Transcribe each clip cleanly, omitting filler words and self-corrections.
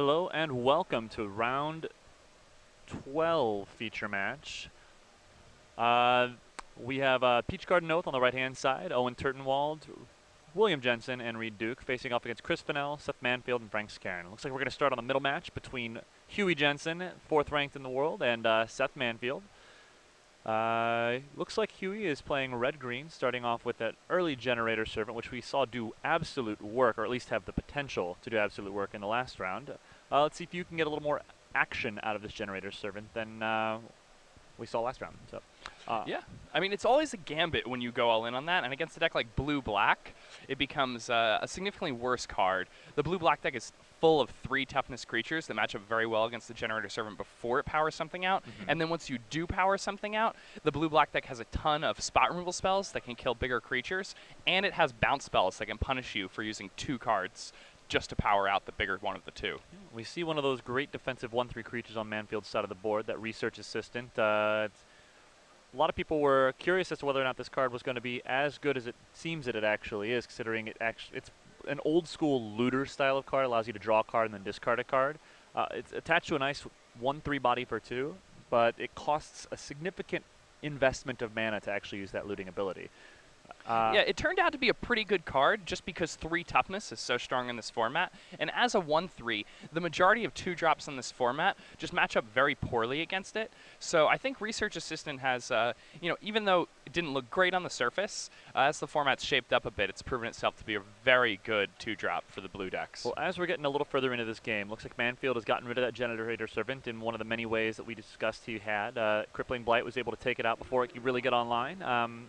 Hello and welcome to round 12 feature match. We have Peach Garden Oath on the right-hand side, Owen Turtenwald, William Jensen, and Reid facing off against Chris Fennell, Seth Manfield, and Frank Scarin. Looks like we're going to start on the middle match between Huey Jensen, 4th ranked in the world, and Seth Manfield. Looks like Huey is playing red-green, starting off with that early generator servant, which we saw do absolute work, or at least have the potential to do absolute work in the last round. Let's see if you can get a little more action out of this generator servant than we saw last round. So, yeah, I mean, it's always a gambit when you go all in on that, and against a deck like blue-black, it becomes a significantly worse card. The blue-black deck is full of 3 toughness creatures that match up very well against the generator servant before it powers something out, and then once you do power something out, the blue-black deck has a ton of spot removal spells that can kill bigger creatures, and it has bounce spells that can punish you for using 2 cards just to power out the bigger one of the 2. We see one of those great defensive 1/3 creatures on Manfield's side of the board, that research assistant. A lot of people were curious as to whether or not this card was going to be as good as it seems that it actually is, considering it's an old school looter style of card, allows you to draw a card and then discard a card. It's attached to a nice 1/3 body for 2, but it costs a significant investment of mana to actually use that looting ability. Yeah, it turned out to be a pretty good card just because 3 toughness is so strong in this format. And as a 1/3, the majority of 2-drops in this format just match up very poorly against it. So I think Research Assistant has, even though it didn't look great on the surface, as the format's shaped up a bit, it's proven itself to be a very good 2-drop for the blue decks. Well, as we're getting a little further into this game, looks like Manfield has gotten rid of that Generator Servant in one of the many ways that we discussed he had. Crippling Blight was able to take it out before it could really get online.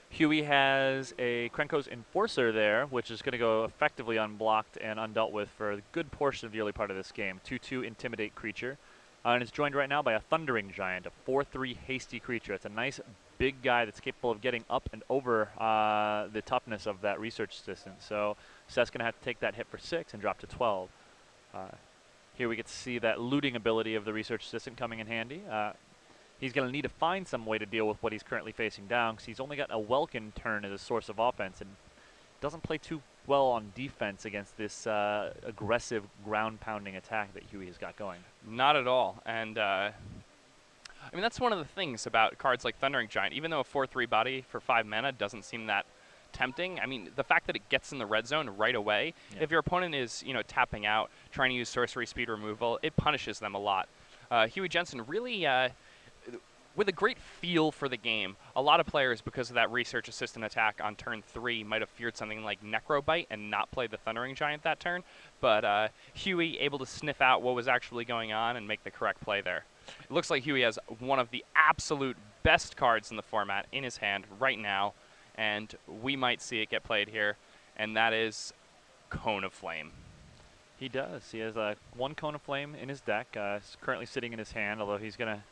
Huey has a Krenko's Enforcer there, which is going to go effectively unblocked and undealt with for a good portion of the early part of this game. 2/2 Intimidate creature. And it's joined right now by a Thundering Giant, a 4/3 hasty creature. It's a nice big guy that's capable of getting up and over the toughness of that research assistant. So Seth's going to have to take that hit for 6 and drop to 12. Here we get to see that looting ability of the research assistant coming in handy. He's going to need to find some way to deal with what he's currently facing down, because he's only got a Welkin turn as a source of offense and doesn't play too well on defense against this aggressive ground-pounding attack that Huey has got going. Not at all. And, I mean, that's one of the things about cards like Thundering Giant. Even though a 4/3 body for 5 mana doesn't seem that tempting, I mean, the fact that it gets in the red zone right away, if your opponent is, tapping out, trying to use sorcery speed removal, it punishes them a lot. Huey Jensen really... with a great feel for the game, a lot of players, because of that Research Assistant attack on turn 3, might have feared something like Necrobite and not play the Thundering Giant that turn. But Huey able to sniff out what was actually going on and make the correct play there. It looks like Huey has one of the absolute best cards in the format in his hand right now, and we might see it get played here, and that is Cone of Flame. He does. He has one Cone of Flame in his deck. It's currently sitting in his hand, although he's going to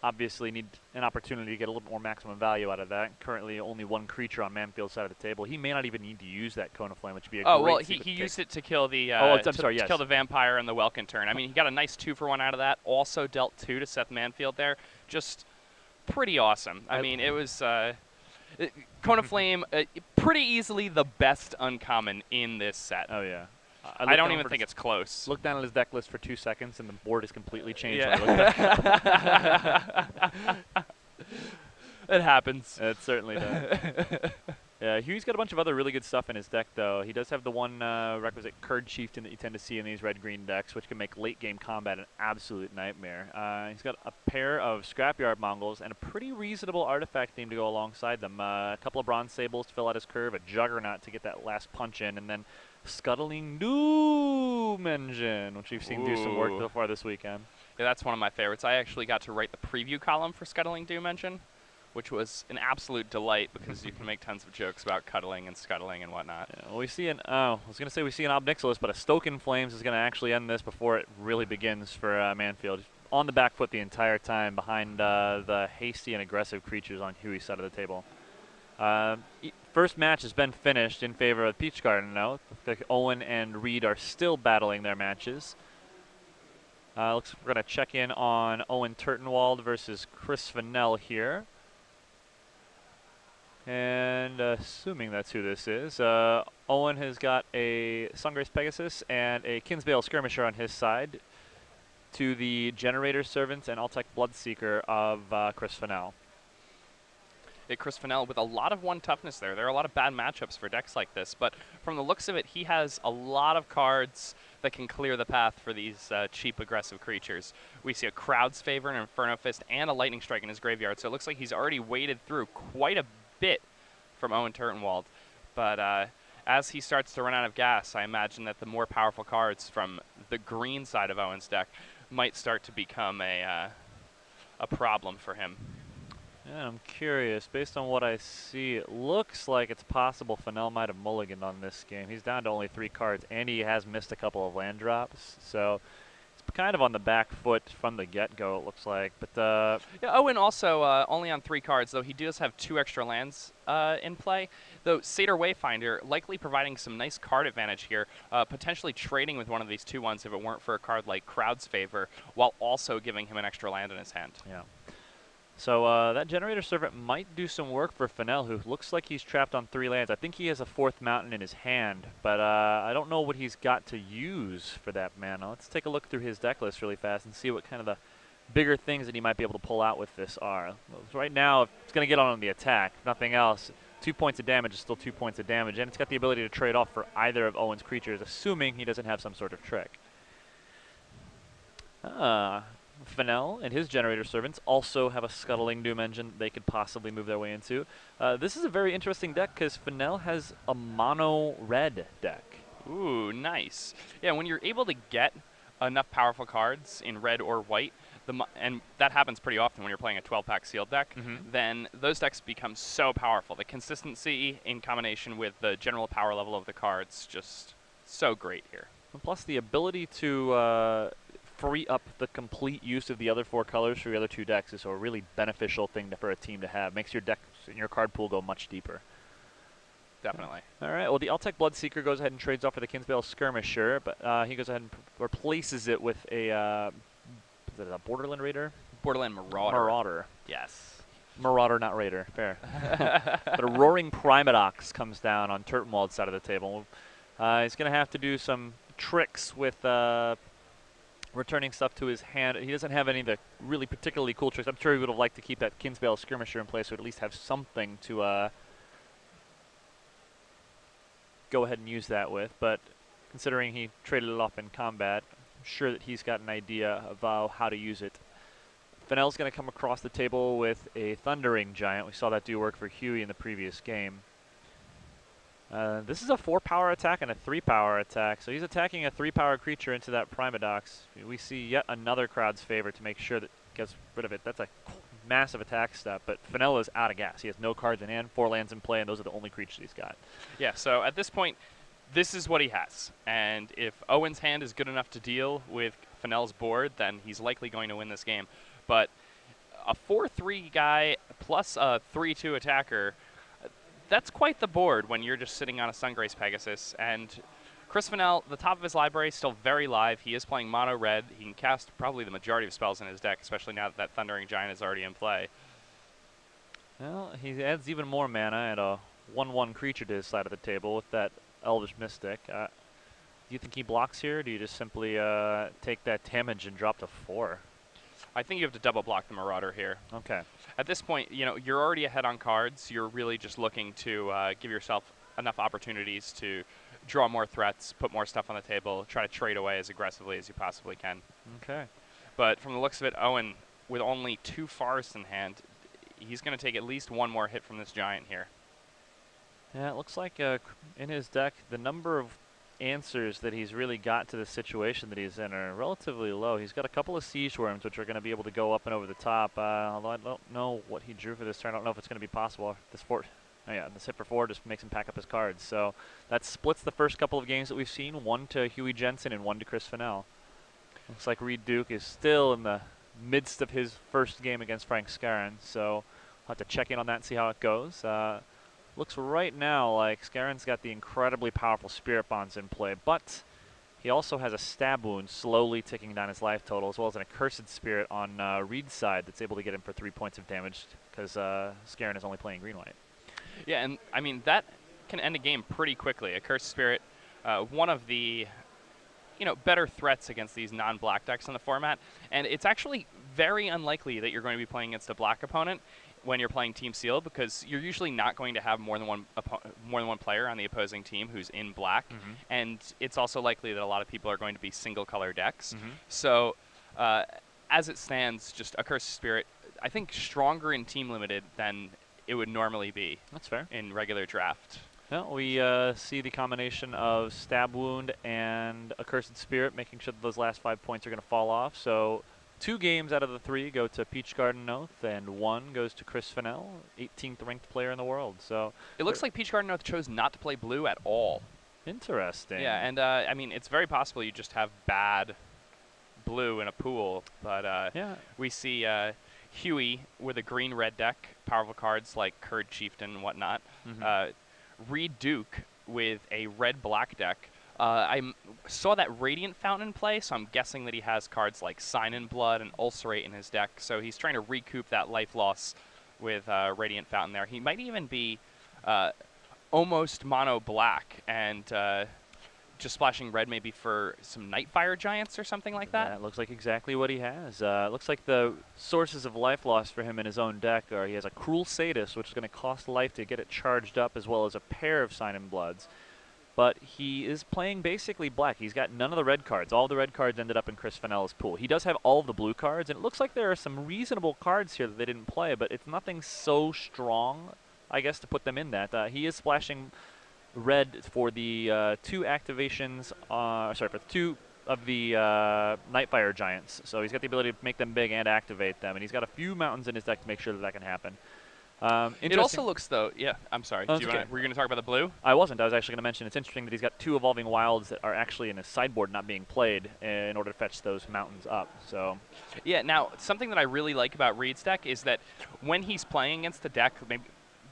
obviously need an opportunity to get a little bit more maximum value out of that. Currently only 1 creature on Manfield's side of the table. He may not even need to use that Cone of Flame, which would be a great... Oh, well, he used it to kill the to kill the vampire and the Welkin turn. I mean, he got a nice 2-for-1 out of that. Also dealt 2 to Seth Manfield there. Just pretty awesome. I mean, it was Cone of Flame, pretty easily the best uncommon in this set. Oh, yeah. I don't even think it's close. Look down at his deck list for 2 seconds, and the board is completely changed. Yeah. It happens. It certainly does. Yeah, Huey's got a bunch of other really good stuff in his deck, though. He does have the one requisite Kurd Chieftain that you tend to see in these red-green decks, which can make late-game combat an absolute nightmare. He's got a pair of Scrapyard Mongols and a pretty reasonable artifact theme to go alongside them. A couple of Bronze Sables to fill out his curve, a Juggernaut to get that last punch in, and then Scuttling Doom Engine, which we've seen do some work so far this weekend. Yeah, that's one of my favorites. I actually got to write the preview column for Scuttling Doom Engine, which was an absolute delight because you can make tons of jokes about cuddling and scuttling and whatnot. Yeah, well, we see an, I was going to say we see an Obnixilis, but a Stoken Flames is going to actually end this before it really begins for Manfield. On the back foot the entire time behind the hasty and aggressive creatures on Huey's side of the table. First match has been finished in favor of Peach Garden now. Owen and Reid are still battling their matches. Looks like we're going to check in on Owen Turtenwald versus Chris Finel here. And assuming that's who this is, Owen has got a Sungrace Pegasus and a Kinsbale Skirmisher on his side to the Generator Servant and Altec Bloodseeker of Chris Fennell. Chris Finel with a lot of 1 toughness there. There are a lot of bad matchups for decks like this, but from the looks of it, he has a lot of cards that can clear the path for these cheap, aggressive creatures. We see a Crowd's Favor, an Inferno Fist, and a Lightning Strike in his graveyard, so it looks like he's already waded through quite a bit from Owen Turtenwald. But as he starts to run out of gas, I imagine that the more powerful cards from the green side of Owen's deck might start to become a problem for him. Yeah, I'm curious. Based on what I see, it looks like it's possible Finel might have mulliganed on this game. He's down to only 3 cards, and he has missed a couple of land drops. So it's kind of on the back foot from the get-go, it looks like. But yeah, Owen also only on 3 cards, though he does have 2 extra lands in play. Though Satyr Wayfinder likely providing some nice card advantage here, potentially trading with one of these 2/1s if it weren't for a card like Crowd's Favor, while also giving him an extra land in his hand. Yeah. So that Generator Servant might do some work for Finel, who looks like he's trapped on 3 lands. I think he has a 4th mountain in his hand, but I don't know what he's got to use for that mana. Let's take a look through his deck list really fast and see what kind of the bigger things that he might be able to pull out with this are. Well, right now, it's going to get on the attack, if nothing else. 2 points of damage is still 2 points of damage, and it's got the ability to trade off for either of Owen's creatures, assuming he doesn't have some sort of trick. Finel and his Generator Servants also have a Scuttling Doom Engine they could possibly move their way into. This is a very interesting deck because Finel has a mono red deck. Ooh, nice. Yeah, when you're able to get enough powerful cards in red or white, and that happens pretty often when you're playing a 12-pack sealed deck, then those decks become so powerful. The consistency in combination with the general power level of the cards, just so great here. And plus the ability to free up the complete use of the other 4 colors for the other 2 decks is a really beneficial thing for a team to have. Makes your decks in your card pool go much deeper. Definitely. All right, well, the Altec Bloodseeker goes ahead and trades off for the Kinsbale Skirmisher, but he goes ahead and replaces it with a, is it a Borderland Raider? Borderland Marauder. Marauder. Yes. Marauder, not Raider. Fair. But a Roaring Primadox comes down on Turtenwald's side of the table. He's going to have to do some tricks with returning stuff to his hand. He doesn't have any of the really particularly cool tricks. I'm sure he would have liked to keep that Kinsbale Skirmisher in place, so at least have something to go ahead and use that with. But considering he traded it off in combat, I'm sure that he's got an idea of how to use it. Finel's going to come across the table with a Thundering Giant. We saw that do work for Huey in the previous game. This is a 4-power attack and a 3-power attack, so he's attacking a 3-power creature into that Primadox. We see yet another Crowd's Favor to make sure that gets rid of it. That's a massive attack step, but Finel is out of gas. He has no cards in hand, 4 lands in play, and those are the only creatures he's got. Yeah, so at this point, this is what he has. And if Owen's hand is good enough to deal with Finel's board, then he's likely going to win this game. But a 4-3 guy plus a 3-2 attacker, that's quite the board when you're just sitting on a Sungrace Pegasus. And Chris Finel, the top of his library, is still very live. He is playing mono red. He can cast probably the majority of spells in his deck, especially now that that Thundering Giant is already in play. Well, he adds even more mana and a 1/1 creature to his side of the table with that Elvish Mystic. Do you think he blocks here, or do you just simply take that damage and drop to 4? I think you have to double block the Marauder here. Okay. At this point, you know, you're already ahead on cards. You're really just looking to give yourself enough opportunities to draw more threats, put more stuff on the table, try to trade away as aggressively as you possibly can. Okay. But from the looks of it, Owen, with only 2 forests in hand, he's going to take at least 1 more hit from this giant here. Yeah, it looks like in his deck, the number of answers that he's really got to the situation that he's in are relatively low. He's got a couple of Siege Worms, which are going to be able to go up and over the top. Although I don't know what he drew for this turn. I don't know if it's going to be possible. This hit for 4 just makes him pack up his cards. So that splits the first couple of games that we've seen, 1 to Huey Jensen and 1 to Chris Finel. Looks like Reid Duke is still in the midst of his first game against Frank Skarren, so we'll have to check in on that and see how it goes. Looks right now like Scarin's got the incredibly powerful Spirit Bonds in play, but he also has a Stab Wound slowly ticking down his life total, as well as an Accursed Spirit on Reid's side that's able to get him for 3 points of damage because Scarin is only playing green-white. Yeah, and I mean, that can end a game pretty quickly. A Cursed Spirit, one of the better threats against these non-black decks in the format, and it's actually very unlikely that you're going to be playing against a black opponent when you're playing Team Sealed, because you're usually not going to have more than one player on the opposing team who's in black, and it's also likely that a lot of people are going to be single-color decks. So, as it stands, just a Cursed Spirit, I think, stronger in Team Limited than it would normally be. That's fair. In regular draft. Well, we see the combination of Stab Wound and Accursed Spirit, making sure that those last 5 points are going to fall off. So 2 games out of the 3 go to Peach Garden Oath, and 1 goes to Chris Fennell, 18th ranked player in the world. So it looks like Peach Garden Oath chose not to play blue at all. Interesting. Yeah, and I mean, it's very possible you just have bad blue in a pool, but yeah. We see Huey with a green-red deck, powerful cards like Curd Chieftain and whatnot. Reid Duke with a red-black deck. I saw that Radiant Fountain play, so I'm guessing that he has cards like Sign in Blood and Ulcerate in his deck, so he's trying to recoup that life loss with Radiant Fountain there. He might even be almost mono-black and just splashing red maybe for some Nightfire Giants or something like that. That looks like exactly what he has. Looks like the sources of life loss for him in his own deck are he has a Cruel Sadist, which is going to cost life to get it charged up, as well as a pair of Sign in Bloods. But he is playing basically black. He's got none of the red cards. All the red cards ended up in Chris Fennell's pool. He does have all of the blue cards, and it looks like there are some reasonable cards here that they didn't play, but it's nothing so strong, I guess, to put them in that. He is splashing red for the 2 activations, for 2 of the Nightfire Giants. So he's got the ability to make them big and activate them, and he's got a few mountains in his deck to make sure that that can happen. It also looks, though, yeah, I'm sorry. Oh, were you going to talk about the blue? I wasn't. I was actually going to mention it's interesting that he's got 2 Evolving Wilds that are actually in his sideboard not being played in order to fetch those mountains up. So, yeah, now, something that I really like about Reid's deck is that when he's playing against a deck, maybe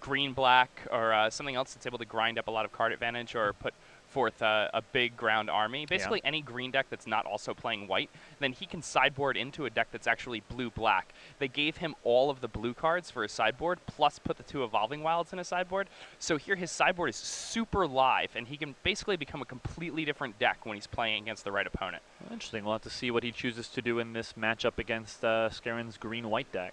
green-black or something else that's able to grind up a lot of card advantage or put forth a big ground army, basically any green deck that's not also playing white, then he can sideboard into a deck that's actually blue-black. They gave him all of the blue cards for his sideboard, plus put the 2 Evolving Wilds in his sideboard. So here his sideboard is super live, and he can basically become a completely different deck when he's playing against the right opponent. Interesting. We'll have to see what he chooses to do in this matchup against Scarin's green-white deck.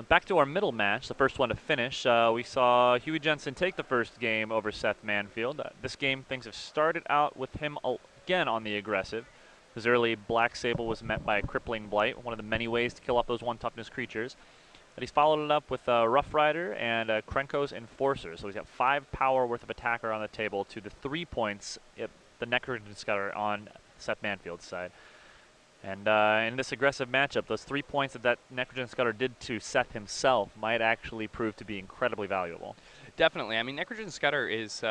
Back to our middle match, the first one to finish. We saw Huey Jensen take the first game over Seth Manfield. This game, things have started out with him again on the aggressive. His early Black Sable was met by a Crippling Blight, one of the many ways to kill off those 1-toughness creatures. But he's followed it up with a Rough Rider and Krenko's Enforcer. So he's got 5 power worth of attacker on the table to the 3 points at the Necrogen Scudder on Seth Manfield's side. And in this aggressive matchup, those 3 points that Necrogen Scudder did to Seth himself might actually prove to be incredibly valuable. Definitely. I mean, Necrogen Scudder is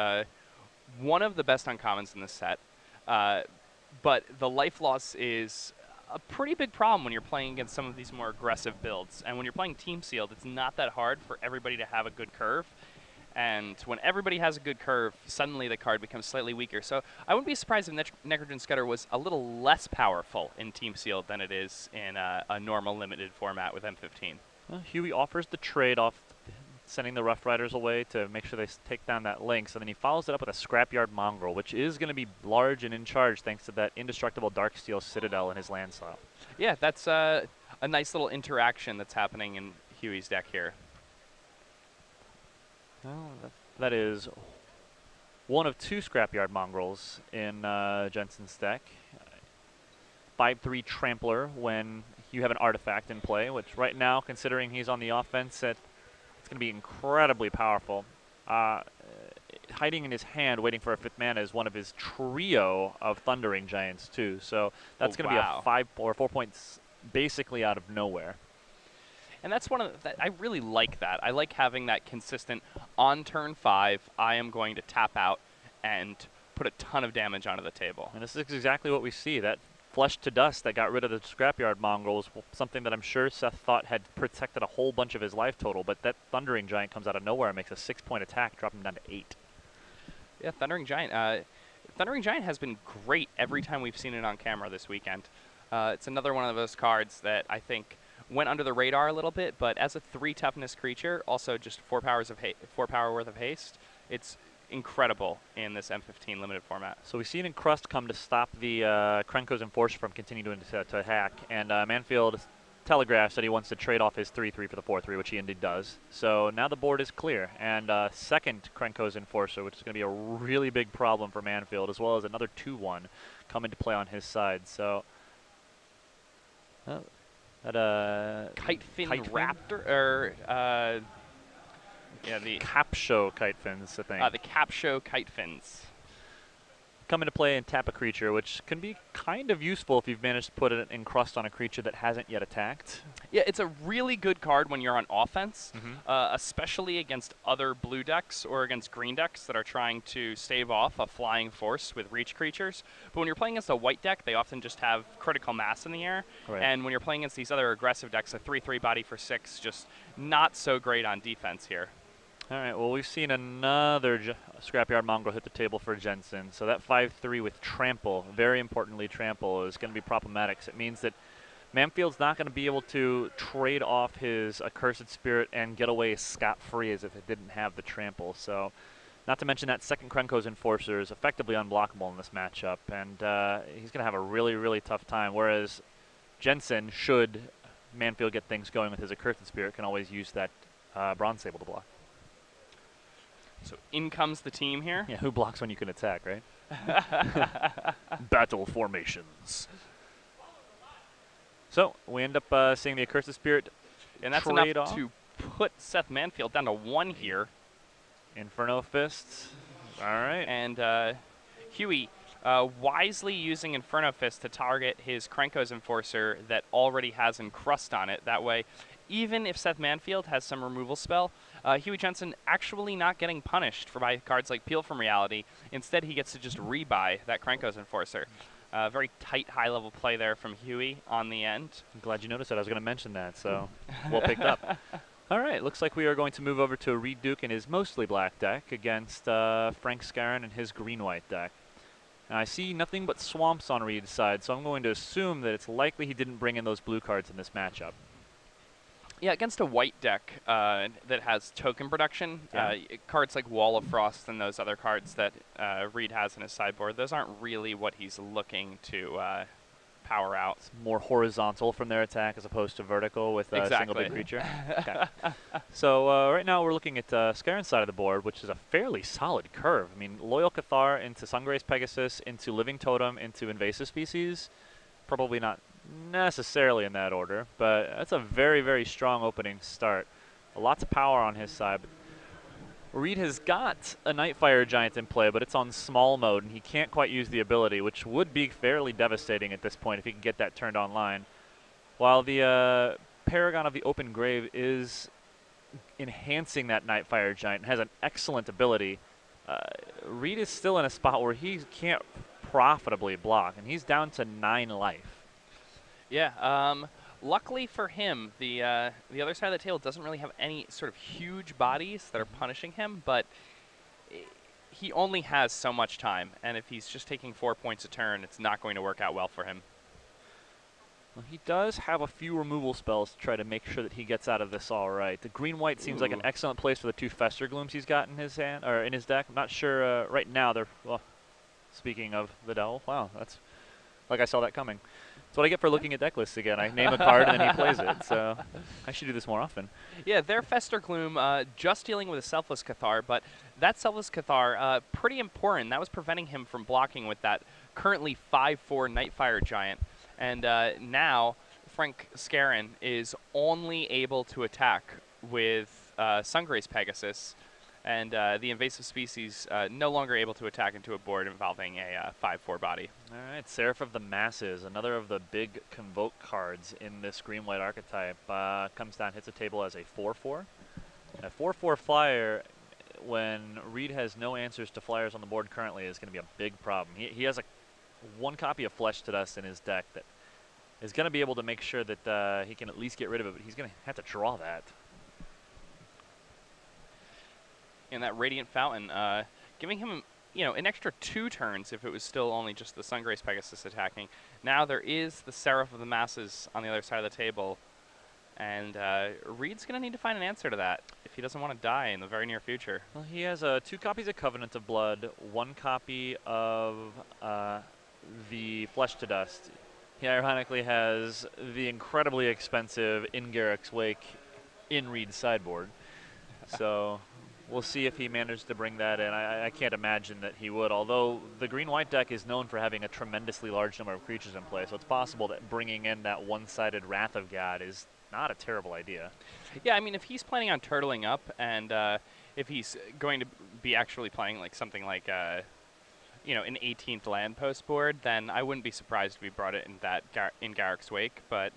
one of the best uncommons in this set, but the life loss is a pretty big problem when you're playing against some of these more aggressive builds. And when you're playing Team Sealed, it's not that hard for everybody to have a good curve. And when everybody has a good curve, suddenly the card becomes slightly weaker. So I wouldn't be surprised if Necrogen Scudder was a little less powerful in Team Sealed than it is in a normal limited format with M15. Well, Huey offers the trade-off, sending the Rough Riders away to make sure they take down that Lynx, and then he follows it up with a Scrapyard Mongrel, which is going to be large and in charge thanks to that indestructible Darksteel Citadel in his land slot. Yeah, that's a nice little interaction that's happening in Huey's deck here. Well, that is one of 2 Scrapyard Mongrels in Jensen's deck. 5/3 Trampler when you have an artifact in play, which right now, considering he's on the offense, it's going to be incredibly powerful. Hiding in his hand, waiting for a 5th mana, is one of his trio of Thundering Giants, too. So that's going to be a 5 or 4 points basically out of nowhere. And that's one of I really like that. I like having that consistent on turn 5, I am going to tap out and put a ton of damage onto the table. And this is exactly what we see. That Flesh to Dust that got rid of the Scrapyard Mongrels, something that I'm sure Seth thought had protected a whole bunch of his life total, but that Thundering Giant comes out of nowhere and makes a 6-point attack, dropping him down to 8. Yeah, Thundering Giant. Thundering Giant has been great every time we've seen it on camera this weekend. It's another one of those cards that I think went under the radar a little bit, but as a 3 toughness creature, also just 4 power worth of haste, it's incredible in this M15 limited format. So we've seen Encrust come to stop the Krenko's Enforcer from continuing to hack, and Manfield telegraphs that he wants to trade off his 3-3 for the 4-3, which he indeed does. So now the board is clear, and second Krenko's Enforcer, which is going to be a really big problem for Manfield, as well as another 2-1 come into play on his side. So Kite Fin Raptor, or yeah, the Capsho Kite Fins, I think. The Capsho Kite Fins come into play and tap a creature, which can be kind of useful if you've managed to put an Encrust on a creature that hasn't yet attacked. Yeah, it's a really good card when you're on offense, especially against other blue decks or against green decks that are trying to stave off a flying force with reach creatures. But when you're playing against a white deck, they often just have critical mass in the air. Right. And when you're playing against these other aggressive decks, a 3-3 body for 6, just not so great on defense here. All right, well, we've seen another Scrapyard Mongrel hit the table for Jensen. So that 5-3 with Trample, very importantly Trample, is going to be problematic. So it means that Manfield's not going to be able to trade off his Accursed Spirit and get away scot-free as if it didn't have the Trample. So not to mention that second Krenko's Enforcer is effectively unblockable in this matchup. And he's going to have a really, really tough time. Whereas Jensen, should Manfield get things going with his Accursed Spirit, can always use that Bronze Sable to block. So in comes the team here. Yeah, who blocks when you can attack, right? Battle formations. So we end up seeing the Accursed Spirit, and that's trade enough off. to put Seth Manfield down to 1 here. Inferno Fist. All right. And Huey wisely using Inferno Fist to target his Krenko's Enforcer that already has Encrust on it. That way, even if Seth Manfield has some removal spell, Huey Jensen actually not getting punished by cards like Peel from Reality. Instead, he gets to just rebuy that Krenko's Enforcer. Very tight, high-level play there from Huey on the end. I'm glad you noticed that. I was going to mention that, so well picked up. All right, looks like we are going to move over to Reid Duke in his mostly black deck against Frank Skarren and his green-white deck. And I see nothing but swamps on Reid's side, so I'm going to assume that it's likely he didn't bring in those blue cards in this matchup. Yeah, against a white deck that has token production, cards like Wall of Frost and those other cards that Reid has in his sideboard, those aren't really what he's looking to power out. It's more horizontal from their attack as opposed to vertical with a single big creature. Okay. So right now we're looking at Scarin's side of the board, which is a fairly solid curve. I mean, Loyal Cathar into Sungrace Pegasus, into Living Totem, into Invasive Species. Probably not necessarily in that order, but that's a very, very strong opening start. Lots of power on his side. Reid has got a Nightfire Giant in play, but it's on small mode, and he can't quite use the ability, which would be fairly devastating at this point if he can get that turned online. While the Paragon of the Open Grave is enhancing that Nightfire Giant and has an excellent ability, Reid is still in a spot where he can't profitably block, and he's down to 9 life. Yeah, luckily for him, the other side of the table doesn't really have any sort of huge bodies that are punishing him, but he only has so much time, and if he's just taking 4 points a turn, it's not going to work out well for him. Well, he does have a few removal spells to try to make sure that he gets out of this all right. The green-white seems like an excellent place for the 2 Fester Glooms he's got in his hand, or in his deck. I'm not sure right now they're, well, speaking of the devil, wow, that's like I saw that coming. That's what I get for looking at deck lists again. I name a card and then he plays it, so I should do this more often. Yeah, their Fester Gloom just dealing with a Selfless Cathar, but that Selfless Cathar, pretty important. That was preventing him from blocking with that currently 5-4 Nightfire Giant. And now Frank Scarin is only able to attack with Sungrace Pegasus, and the Invasive Species no longer able to attack into a board involving a 5-4 body. All right, Seraph of the Masses, another of the big Convoke cards in this green-white archetype, comes down, hits a table as a 4-4. A 4-4 flyer, when Reid has no answers to flyers on the board currently, is going to be a big problem. He has one copy of Flesh to Dust in his deck that is going to be able to make sure that he can at least get rid of it, but he's going to have to draw that. And that Radiant Fountain, giving him, an extra 2 turns if it was still only just the Sungrace Pegasus attacking. Now there is the Seraph of the Masses on the other side of the table. And Reid's going to need to find an answer to that if he doesn't want to die in the very near future. Well, he has 2 copies of Covenant of Blood, 1 copy of the Flesh to Dust. He ironically has the incredibly expensive In Garrick's Wake in Reid's sideboard. So we'll see if he managed to bring that in. I can't imagine that he would, although the green-white deck is known for having a tremendously large number of creatures in play, so it's possible that bringing in that one-sided Wrath of God is not a terrible idea. Yeah, I mean, if he's planning on turtling up, and if he's going to be actually playing like something like, you know, an 18th land post board, then I wouldn't be surprised if we brought it in that in Garrick's Wake. But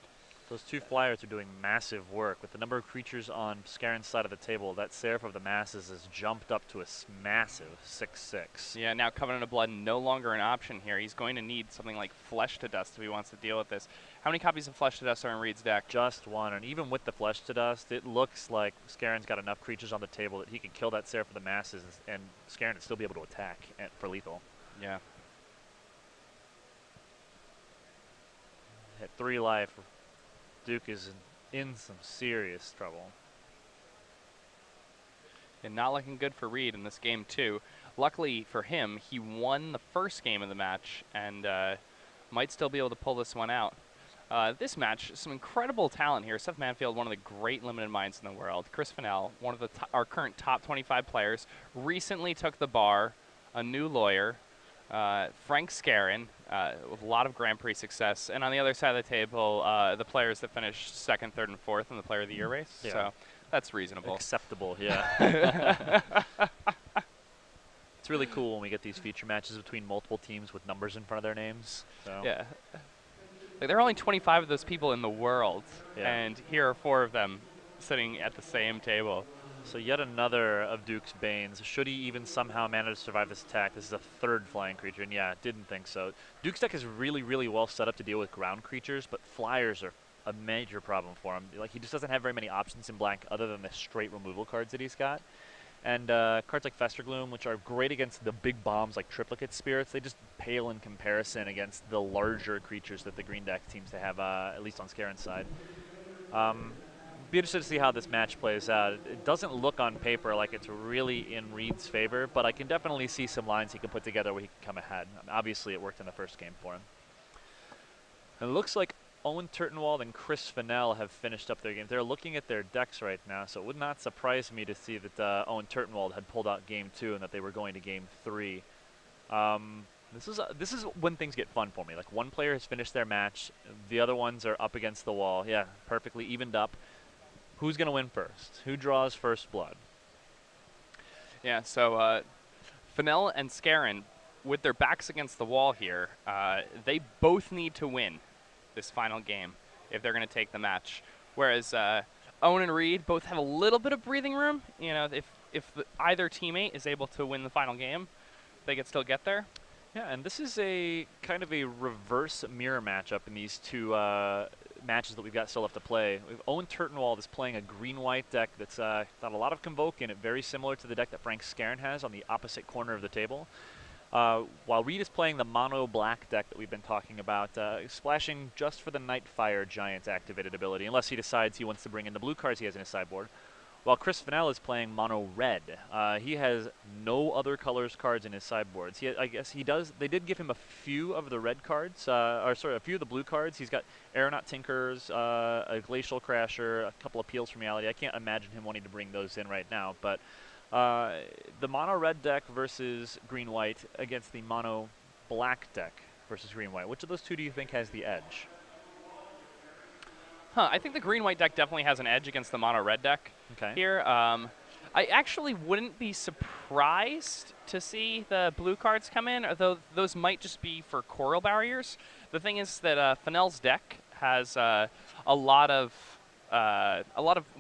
those 2 flyers are doing massive work. With the number of creatures on Scarin's side of the table, that Seraph of the Masses has jumped up to a massive 6/6. Yeah, now Covenant of Blood no longer an option here. He's going to need something like Flesh to Dust if he wants to deal with this. How many copies of Flesh to Dust are in Reid's deck? Just 1, and even with the Flesh to Dust, it looks like Scarin's got enough creatures on the table that he can kill that Seraph of the Masses, and Scarin would still be able to attack for lethal. Yeah. At 3 life, Duke is in some serious trouble. And not looking good for Reid in this game, too. Luckily for him, he won the first game of the match and might still be able to pull this one out. This match, some incredible talent here. Seth Manfield, one of the great limited minds in the world. Chris Fennell, one of the our current top 25 players, recently took the bar, a new lawyer. Frank Skarren, with a lot of Grand Prix success. And on the other side of the table, the players that finished 2nd, 3rd, and 4th in the Player of the Year race. Yeah. So that's reasonable. Acceptable, yeah. It's really cool when we get these feature matches between multiple teams with numbers in front of their names. So. Yeah. Like, there are only 25 of those people in the world, and here are 4 of them sitting at the same table. So yet another of Duke's Banes. Should he even somehow manage to survive this attack? This is a 3rd flying creature, and yeah, didn't think so. Duke's deck is really, really well set up to deal with ground creatures, but flyers are a major problem for him. Like, he just doesn't have very many options in black other than the straight removal cards that he's got. And cards like Festergloom, which are great against the big bombs like Triplicate Spirits, they just pale in comparison against the larger creatures that the green deck seems to have, at least on Scarin's side. Be interested to see how this match plays out. It doesn't look on paper like it's really in Reid's favor, but I can definitely see some lines he can put together where he can come ahead. Obviously, it worked in the first game for him. And it looks like Owen Turtenwald and Chris Finel have finished up their games. They're looking at their decks right now, so it would not surprise me to see that Owen Turtenwald had pulled out Game 2 and that they were going to Game 3. This is when things get fun for me. Like, one player has finished their match, the other ones are up against the wall. Yeah, perfectly evened up. Who's going to win first? Who draws first blood? Yeah, so Finel and Scarin, with their backs against the wall here, they both need to win this final game if they're going to take the match. Whereas Owen and Reid both have a little bit of breathing room. You know, if either teammate is able to win the final game, they could still get there. Yeah, and this is a kind of a reverse mirror matchup in these 2 matches that we've got still left to play. Owen Turtenwald is playing a green-white deck that's got a lot of Convoke in it, very similar to the deck that Frank Scarin has on the opposite corner of the table. While Reid is playing the mono-black deck that we've been talking about, splashing just for the Nightfire Giant activated ability, unless he decides he wants to bring in the blue cards he has in his sideboard. While Chris Finel is playing mono-red. He has no other colors cards in his sideboards. I guess he does. They did give him a few of the red cards, or sorry, a few of the blue cards. He's got Aeronaut Tinkers, a Glacial Crasher, a couple Appeals from Reality. I can't imagine him wanting to bring those in right now, but the mono-red deck versus green-white against the mono-black deck versus green-white. Which of those 2 do you think has the edge? I think the green-white deck definitely has an edge against the mono-red deck here. I actually wouldn't be surprised to see the blue cards come in, although those might just be for coral barriers. The thing is that Finel's deck has a lot of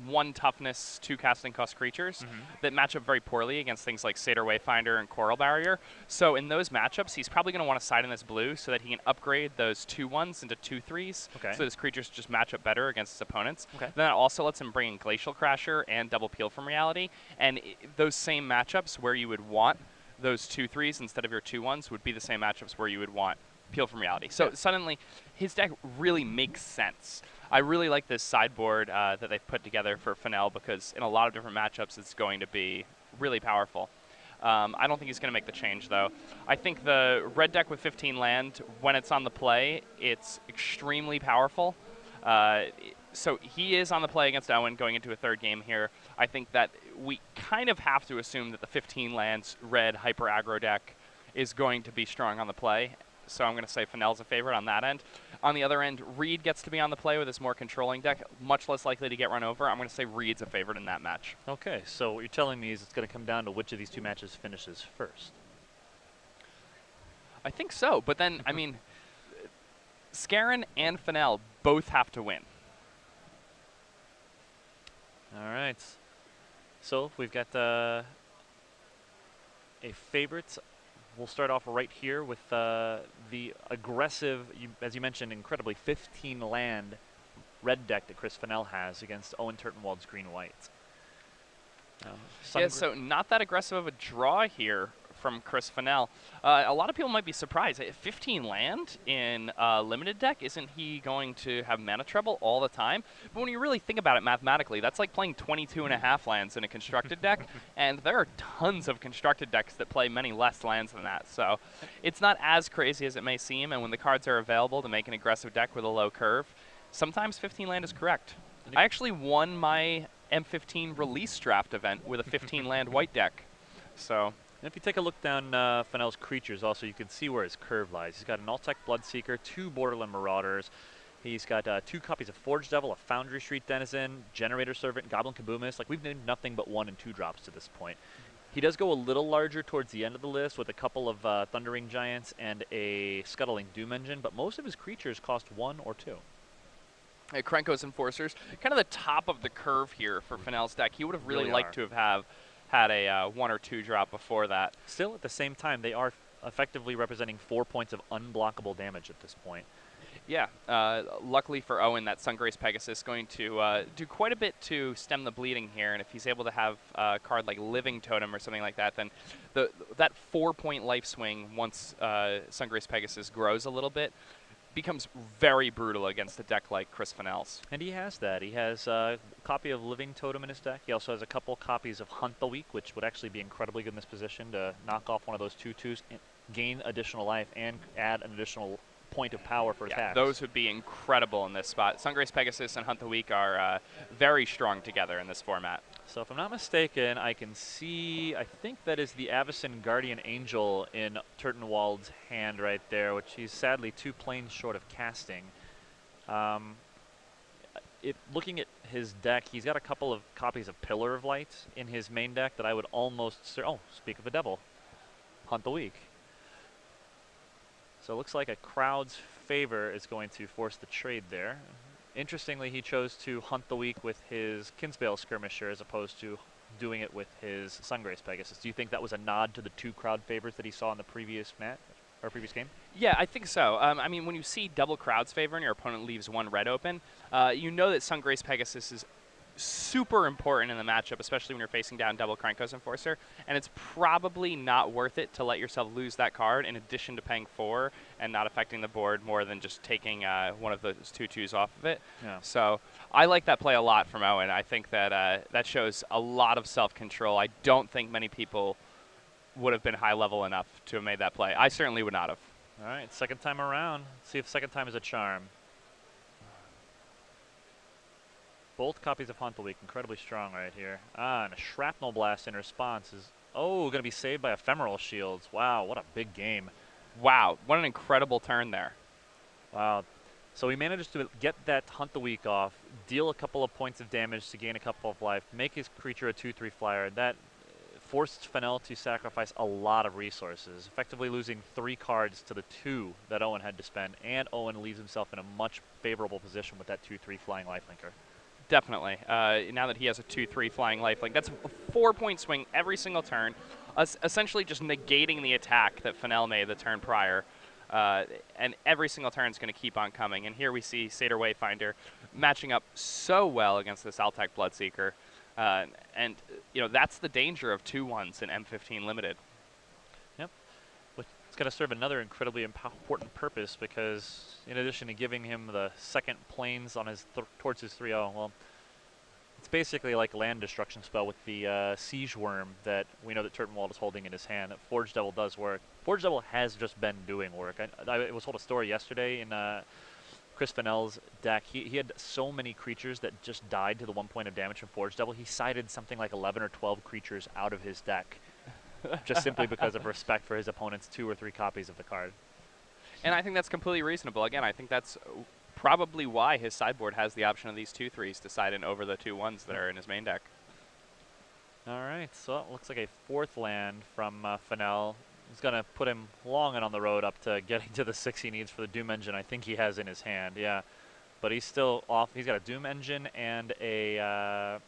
1 toughness, 2 casting cost creatures that match up very poorly against things like Satyr Wayfinder and Coral Barrier. So in those matchups, he's probably going to want to side in this blue so that he can upgrade those 2 1s into 2 3s. So his creatures just match up better against his opponents. Then that also lets him bring in Glacial Crasher and Double Peel from Reality. And those same matchups where you would want those 2 3s instead of your 2 1s would be the same matchups where you would want Peel from Reality. So suddenly, his deck really makes sense. I really like this sideboard that they've put together for Fennell because in a lot of different matchups it's going to be really powerful. I don't think he's going to make the change, though. I think the red deck with 15 land, when it's on the play, it's extremely powerful. So he is on the play against Owen going into a third game here. I think that we kind of have to assume that the 15 lands red hyper aggro deck is going to be strong on the play. So I'm going to say Fennell's a favorite on that end. On the other end, Reid gets to be on the play with his more controlling deck, much less likely to get run over. I'm going to say Reid's a favorite in that match. Okay, so what you're telling me is it's going to come down to which of these two matches finishes first. I think so, but then, I mean, Scarin and Fennell both have to win. All right. So we've got a favorite. We'll start off right here with the aggressive, as you mentioned, incredibly 15 land red deck that Chris Fennell has against Owen Turtenwald's green-white. Yeah, so not that aggressive of a draw here from Chris Fennell. A lot of people might be surprised. 15 land in a limited deck, isn't he going to have mana trouble all the time? But when you really think about it mathematically, that's like playing 22.5 lands in a constructed deck, and there are tons of constructed decks that play many less lands than that. So it's not as crazy as it may seem, and when the cards are available to make an aggressive deck with a low curve, sometimes 15 land is correct. I actually won my M15 release draft event with a 15 land white deck. So. And if you take a look down Fennell's creatures also, you can see where his curve lies. He's got an Altec Bloodseeker, 2 Borderland Marauders. He's got 2 copies of Forge Devil, a Foundry Street Denizen, Generator Servant, Goblin Kaboomis. Like, we've named nothing but 1 and 2 drops to this point. He does go a little larger towards the end of the list with a couple of Thundering Giants and a Scuttling Doom Engine, but most of his creatures cost 1 or 2. Krenko's Enforcers, kind of the top of the curve here for Fennell's deck. He would have really liked to have had a 1 or 2 drop before that. Still, at the same time, they are effectively representing 4 points of unblockable damage at this point. Yeah, luckily for Owen, that Sungrace Pegasus is going to do quite a bit to stem the bleeding here, and if he's able to have a card like Living Totem or something like that, then that 4-point life swing once Sungrace Pegasus grows a little bit becomes very brutal against a deck like Chris Fennell's. And he has that. He has a copy of Living Totem in his deck. He also has a couple copies of Hunt the Weak, which would actually be incredibly good in this position to knock off one of those 2/2s, gain additional life, and add an additional point of power for attacks. Those would be incredible in this spot. Sungrace Pegasus and Hunt the Weak are very strong together in this format. So if I'm not mistaken, I can see, I think that is the Avacyn Guardian Angel in Turtenwald's hand right there, which he's sadly 2 planes short of casting. Looking at his deck, he's got a couple of copies of Pillar of Light in his main deck that I would almost, oh, speak of the devil, Hunt the Weak. So it looks like a crowd's favor is going to force the trade there. Interestingly, he chose to Hunt the Weak with his Kinsbale Skirmisher as opposed to doing it with his Sungrace Pegasus. Do you think that was a nod to the 2 crowd favors that he saw in the previous match or previous game? Yeah, I think so. I mean, when you see double crowd's favor and your opponent leaves 1 red open, you know that Sungrace Pegasus is super important in the matchup, especially when you're facing down double Krenko's Enforcer, and it's probably not worth it to let yourself lose that card in addition to paying 4 and not affecting the board more than just taking one of those 2/2s off of it. Yeah. So I like that play a lot from Owen. I think that that shows a lot of self-control. I don't think many people would have been high level enough to have made that play. I certainly would not have. All right, second time around. Let's see if second time is a charm. Both copies of Hunt the Weak, incredibly strong right here. And a Shrapnel Blast in response is, going to be saved by Ephemeral Shields. Wow, what a big game. Wow, what an incredible turn there. Wow. So he managed to get that Hunt the Weak off, deal a couple of points of damage to gain a couple of life, make his creature a 2/3 flyer. That forced Fennell to sacrifice a lot of resources, effectively losing 3 cards to the 2 that Owen had to spend, and Owen leaves himself in a much favorable position with that 2/3 flying lifelinker. Definitely. Now that he has a 2/3 flying lifelink, that's a 4-point swing every single turn, essentially just negating the attack that Fennell made the turn prior. And every single turn is going to keep on coming. And here we see Satyr Wayfinder matching up so well against this Altec Bloodseeker. And, you know, that's the danger of 2/1s in M15 Limited. Yep. It's going to serve another incredibly important purpose because, in addition to giving him the second planes on his towards his 3-0, well, it's basically like a land destruction spell with the Siege Worm that we know that Turtenwald is holding in his hand. Forge Devil does work. Forge Devil has just been doing work. I was told a story yesterday in Chris Fennell's deck. He had so many creatures that just died to the 1 point of damage from Forge Devil. He sided something like 11 or 12 creatures out of his deck just simply because of respect for his opponent's 2 or 3 copies of the card. And I think that's completely reasonable. Again, I think that's probably why his sideboard has the option of these 2/3s to side in over the 2/1s that are in his main deck. All right, so it looks like a 4th land from Finel. He's going to put him long and on the road up to getting to the 6 he needs for the Doom Engine I think he has in his hand, yeah. But he's still off. He's got a Doom Engine and a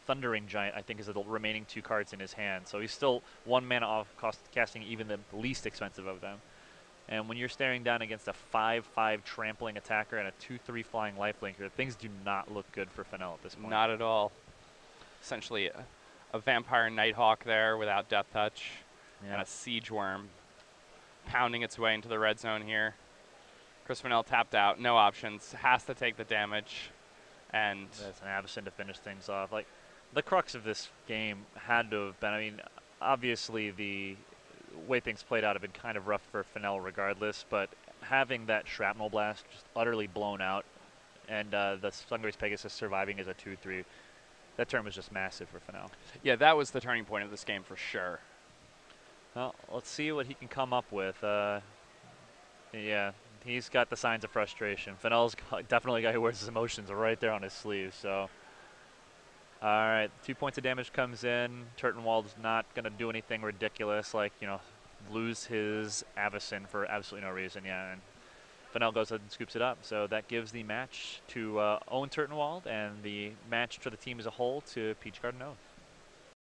Thundering Giant, I think, is the remaining 2 cards in his hand. So he's still 1 mana off casting even the least expensive of them. And when you're staring down against a 5/5 trampling attacker and a 2/3 flying lifelinker, things do not look good for Fennell at this point. Not at all. Essentially a Vampire Nighthawk there without Death Touch, and a Siege Worm pounding its way into the red zone here. Chris Fennell tapped out, no options, has to take the damage. And that's an Avacyn to finish things off. Like, the crux of this game had to have been, I mean, obviously the way things played out have been kind of rough for Fennell regardless, but having that Shrapnel Blast just utterly blown out and the Sungrace Pegasus surviving as a 2/3, that turn was just massive for Fennell. Yeah, that was the turning point of this game for sure. Well, let's see what he can come up with. Yeah, he's got the signs of frustration. Fennell's definitely a guy who wears his emotions right there on his sleeve, so. All right, 2 points of damage comes in. Turtenwald's not going to do anything ridiculous like, you know, lose his Avacyn for absolutely no reason. Yeah, and Fennell goes ahead and scoops it up. So that gives the match to Owen Turtenwald and the match for the team as a whole to Peach Garden Owen.